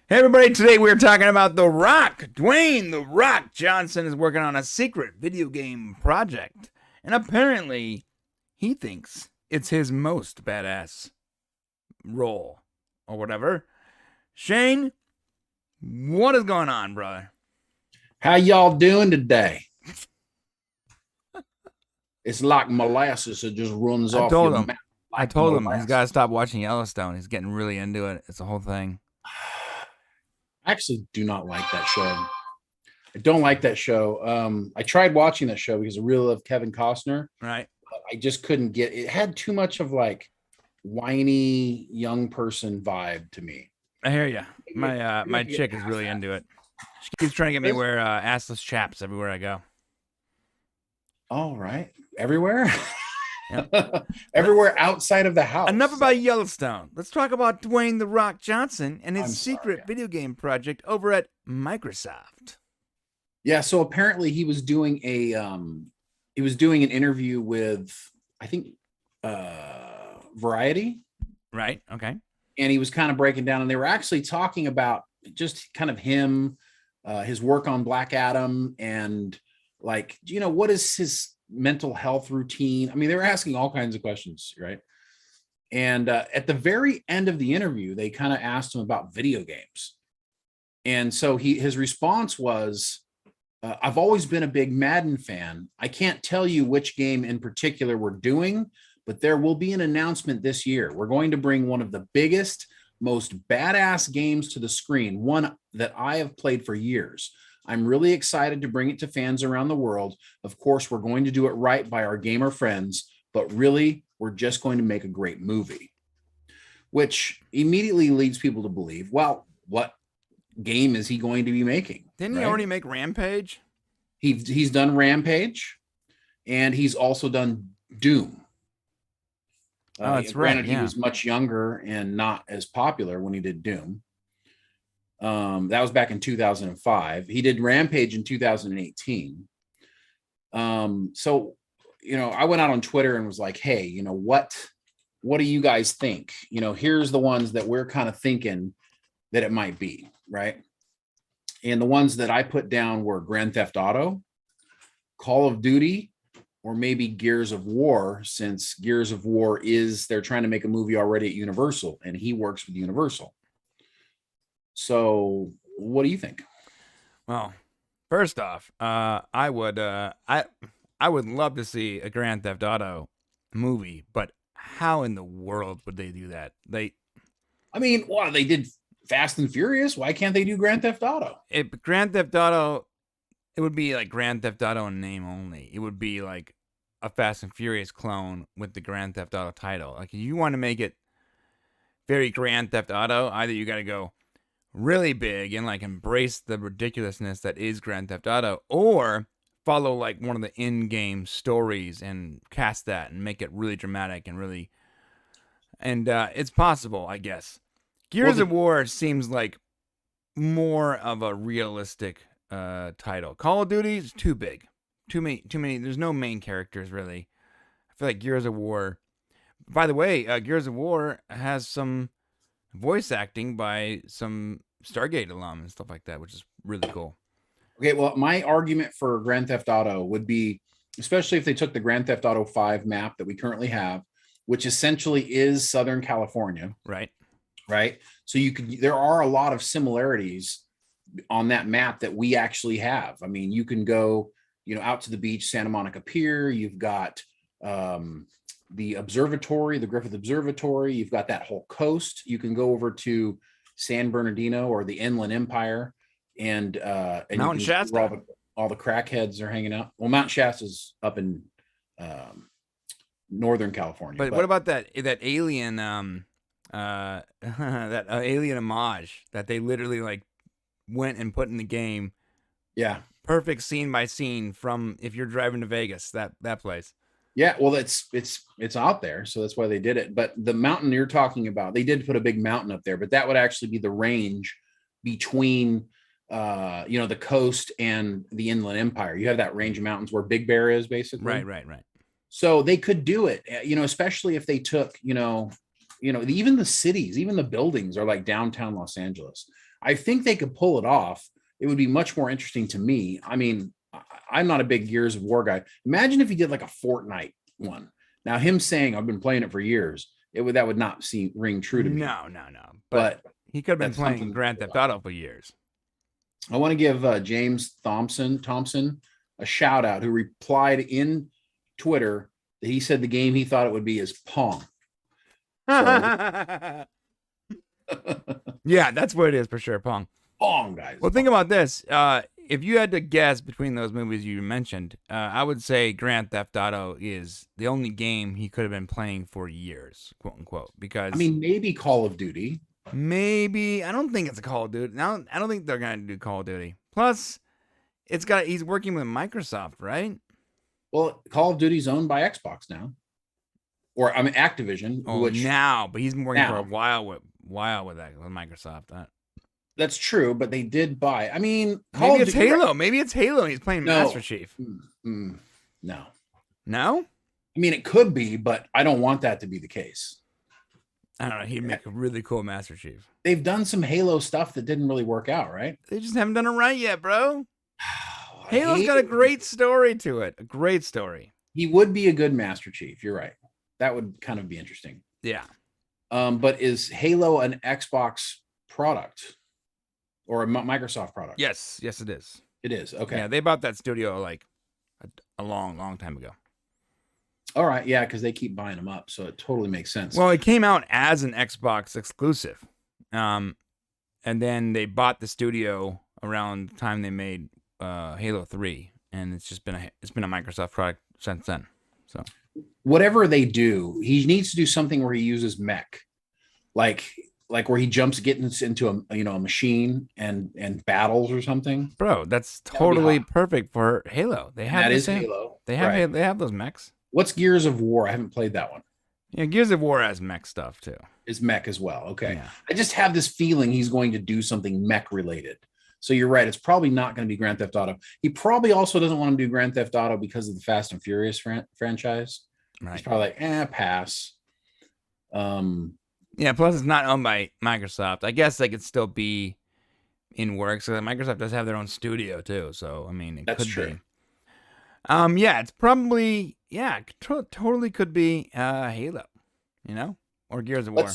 Hey everybody, today we're talking about The Rock. Dwayne The Rock Johnson is working on a secret video game project, and apparently he thinks it's his most badass role or whatever. Shane, what is going on, brother? How y'all doing today? It's like molasses that just runs I off told your him. mouth I like told him he's got to molasses. stop watching Yellowstone. He's getting really into it. It's a whole thing. I actually do not like that show. I don't like that show. I tried watching that show because I really love Kevin Costner, Right? but I just couldn't get it. Had too much of like whiny young person vibe to me. I hear you. Maybe I My can get chick is past really that. into it. She keeps trying to get me to This, wear assless chaps everywhere I go. all right, everywhere, Yep. everywhere outside of the Enough house. about Yellowstone. Let's talk about Dwayne The Rock Johnson and his I'm sorry. secret video game project over at Microsoft. Yeah, so apparently he was doing an interview with I think Variety, Right? Okay. and he was kind of breaking down, and they were actually talking about just kind of him, his work on Black Adam, and like what is his mental health routine. I mean, they were asking all kinds of questions, right? And at the very end of the interview, they kind of asked him about video games, and so his response was, I've always been a big Madden fan. I can't tell you which game in particular we're doing, but there will be an announcement this year. We're going to bring one of the biggest, most badass games to the screen, one that I have played for years. I'm really excited to bring it to fans around the world. Of course, we're going to do it right by our gamer friends, but really, we're just going to make a great movie, which immediately leads people to believe, well, what game is he going to be making, Didn't he right? already make Rampage? He's done Rampage, and he's also done Doom. Oh, that's right. Granted, he Yeah. was much younger and not as popular when he did Doom. That was back in 2005. He did Rampage in 2018. So, I went out on Twitter and was like, "Hey, what do you guys think? Here's the ones that we're kind of thinking that it might be, right?" And the ones that I put down were Grand Theft Auto, Call of Duty, or maybe Gears of War, since Gears of War they're trying to make a movie already at Universal, and he works with Universal. So, what do you think? Well, first off, I would love to see a Grand Theft Auto movie, but how in the world would they do that? I mean, wow, they did Fast and Furious. Why can't they do Grand Theft Auto? Grand Theft Auto, it would be like Grand Theft Auto in name only. It would be like a Fast and Furious clone with the Grand Theft Auto title. Like if you want to make it very Grand Theft Auto, either you got to go really big and like embrace the ridiculousness that is Grand Theft Auto, or follow like one of the in-game stories and cast that and make it really dramatic and really, and it's possible, I guess. Well, Gears of War seems like more of a realistic title. Call of Duty is too big, too many. There's no main characters really. I feel like Gears of War. By the way, Gears of War has some voice acting by some Stargate alum and stuff like that, which is really cool. okay, well, my argument for Grand Theft Auto would be, especially if they took the Grand Theft Auto 5 map that we currently have, which essentially is Southern California, Right. right? So there are a lot of similarities on that map that we actually have. I mean, you can go, out to the beach, Santa Monica Pier. You've got the observatory, the Griffith Observatory. You've got that whole coast. You can go over to San Bernardino or the Inland Empire, and you Mount can see where Shasta. all the crackheads are hanging out. Well, Mount Shasta's up in um, Northern California, But what but about that alien that alien homage that they literally like went and put in the game, yeah, perfect scene by scene from if you're driving to Vegas, that place. yeah, well, it's out there, so that's why they did it. But the mountain you're talking about, they did put a big mountain up there, but that would actually be the range between the coast and the Inland Empire. You have that range of mountains where Big Bear is, basically. Right. So they could do it, especially if they took, even the cities, even the buildings are like downtown Los Angeles. I think they could pull it off. It would be much more interesting to me. I mean, I'm not a big Gears of War guy. Imagine if he did like a Fortnite one. Now, him saying I've been playing it for years, that would not ring true to me. No. But he could have been playing Grand Theft Auto for years. I want to give James Thompson a shout out, who replied in Twitter that he said the game he thought it would be is Pong. So, yeah, that's what it is for sure. Pong, guys. Well, think about this. If you had to guess between those movies you mentioned, I would say Grand Theft Auto is the only game he could have been playing for years, quote unquote. Because I mean, maybe Call of Duty. Maybe. I don't think it's a Call of Duty. Now, I don't think they're gonna do Call of Duty. Plus, he's working with Microsoft, right? Well, Call of Duty's owned by Xbox now, or I mean Activision. But he's been working for a while with Microsoft. That's true, but they did buy. I mean, maybe it's Halo. Maybe it's Halo. And he's playing Master Chief. No. No. I mean, it could be, but I don't want that to be the case. I don't know. He'd make a really cool Master Chief. They've done some Halo stuff that didn't really work out, right? They just haven't done it right yet, bro. Halo's got a great story to it. A great story. He would be a good Master Chief. You're right. That would kind of be interesting. Yeah. But is Halo an Xbox product or a Microsoft product? Yes, it is. It is. Okay. Yeah, they bought that studio like a long time ago. All right. Yeah, because they keep buying them up, so it totally makes sense. Well, it came out as an Xbox exclusive, and then they bought the studio around the time they made Halo 3, and it's been a Microsoft product since then. So whatever they do, he needs to do something where he uses mech, like where he gets into a machine and battles or something. Bro, that's totally perfect for Halo. They have Halo. They have those mechs. What's Gears of War? I haven't played that one. Yeah, Gears of War has mech stuff too. Is mech as well. Okay. Yeah. I just have this feeling he's going to do something mech related. So you're right. It's probably not going to be Grand Theft Auto. He probably also doesn't want to do Grand Theft Auto because of the Fast and Furious franchise. Right. He's probably like, pass. Yeah, plus it's not owned by Microsoft. I guess they could still be in works. So Microsoft does have their own studio too. So I mean, it could be. Yeah, it's probably totally could be Halo, or Gears of War.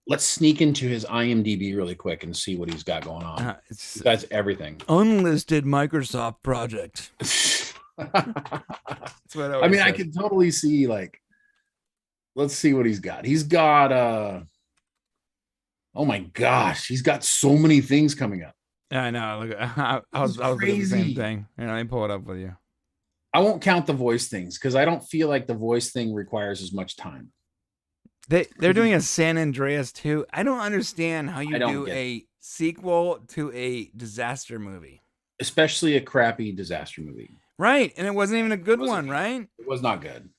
Let's sneak into his IMDb really quick and see what he's got going on. That's everything. Unlisted Microsoft project. That's what I mean, says. I can totally see let's see what he's got. He's got oh my gosh, he's got so many things coming up. Yeah, I know. Look, I was doing the same thing. Let me pull it up with you. I won't count the voice things because I don't feel like the voice thing requires as much time. They're doing a San Andreas too. I don't understand how you do a sequel to a disaster movie, especially a crappy disaster movie. Right, and it wasn't even a good one, right? It was not good.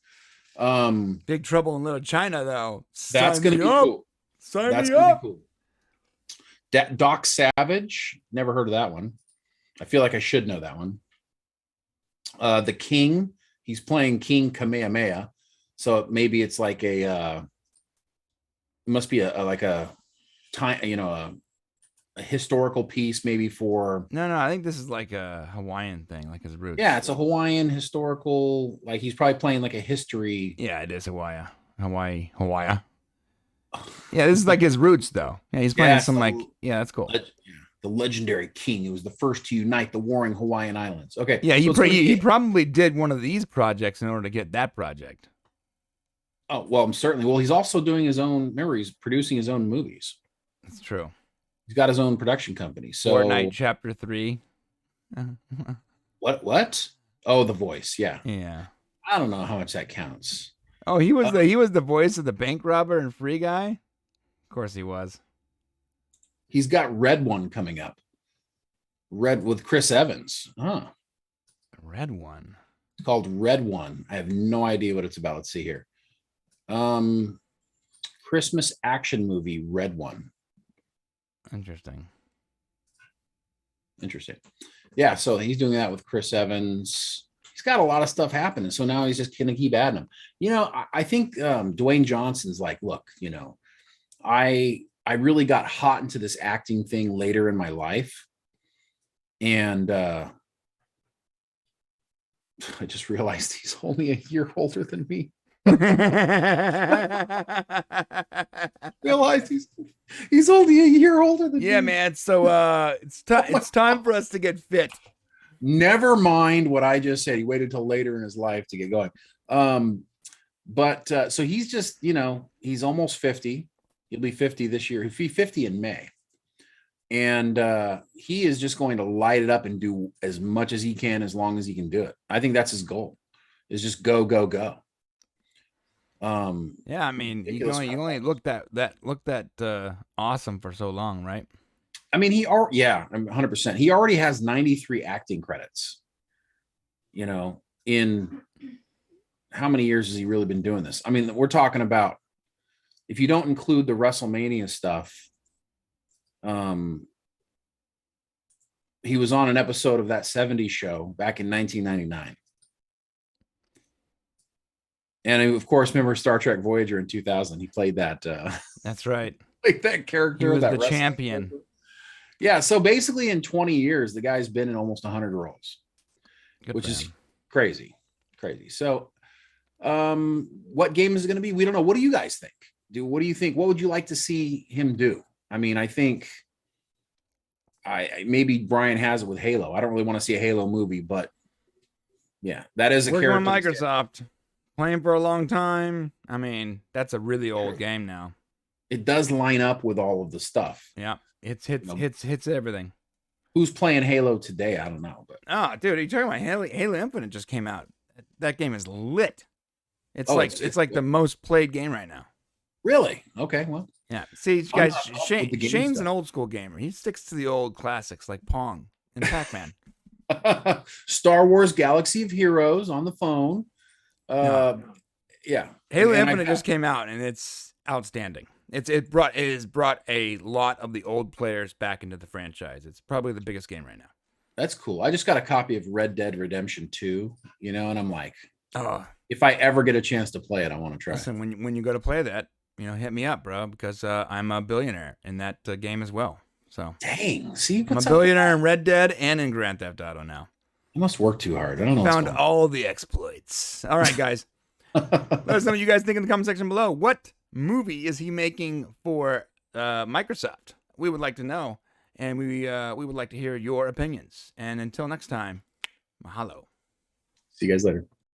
Big Trouble in Little China, though. That's gonna be cool. That's gonna be cool. Doc Savage, never heard of that one. I feel like I should know that one. The King, he's playing King Kamehameha, so maybe it's like it must be a historical piece, maybe for. No, I think this is like a Hawaiian thing, like his roots. Yeah, it's a Hawaiian historical. Like he's probably playing like a history. Yeah, it is Hawaii. Yeah, this is like his roots, though. Yeah, he's playing that's cool. The legendary king who was the first to unite the warring Hawaiian Islands. Okay. Yeah, he probably did one of these projects in order to get that project. Oh, well, certainly. Well, he's also doing his own. Remember, he's producing his own movies. That's true. He's got his own production company. So Fortnite Chapter 3. What? Oh, The Voice. Yeah. Yeah. I don't know how much that counts. Oh, he was the voice of the bank robber and Free Guy. Of course he was. He's got Red One coming up. Red with Chris Evans. Huh. Red One. It's called Red One. I have no idea what it's about. Let's see here. Christmas action movie, Red One. Interesting. Yeah, so he's doing that with Chris Evans. He's got a lot of stuff happening. So now he's just going to keep adding them. I think Dwayne Johnson's like, look, I really got hot into this acting thing later in my life, and I just realized he's only a year older than me. Realized he's only a year older than Yeah, me. man. So it's time for us to get fit. Never mind what I just said. He waited till later in his life to get going. But so he's just, he's almost 50. He'll be 50 this year. He'll be 50 in May. And he is just going to light it up and do as much as he can as long as he can do it. I think that's his goal, is just go, go, go. Yeah, I mean, you only look that awesome for so long, right? I mean, 100%. He already has 93 acting credits. In how many years has he really been doing this? I mean, we're talking about, if you don't include the WrestleMania stuff, he was on an episode of that 70s show back in 1999. And of course, remember Star Trek Voyager in 2000? He played that. That's right. Like that character. He was that the champion. Character. Yeah. So basically, in 20 years, the guy's been in almost 100 roles, which is crazy. Crazy. So, what game is it going to be? We don't know. What do you guys think? What do you think? What would you like to see him do? I mean, I think maybe Brian has it with Halo. I don't really want to see a Halo movie, but yeah, that is a character. Working on Microsoft, playing for a long time. I mean, that's a really old game now. It does line up with all of the stuff. Yeah, hits everything. Who's playing Halo today? I don't know. But dude, are you talking about Halo Infinite? Just came out. That game is lit. It's like the most played game right now. Really? Okay. Well, yeah. See, guys, Shane's an old school gamer. He sticks to the old classics like Pong and Pac-Man. Star Wars Galaxy of Heroes on the phone. Yeah. Halo Infinite just came out, and it's outstanding. It has brought a lot of the old players back into the franchise. It's probably the biggest game right now. That's cool. I just got a copy of Red Dead Redemption 2, and I'm like, oh, if I ever get a chance to play it, I want to try. Listen, when you go to play that, hit me up, bro, because I'm a billionaire in that game as well. So dang, see, I'm a billionaire in Red Dead and in Grand Theft Auto now. I must work too hard. I don't know. Found all the exploits. All right, guys. Let us know what you guys think in the comment section below. What movie is he making for Microsoft? We would like to know, and we would like to hear your opinions. And until next time, mahalo. See you guys later.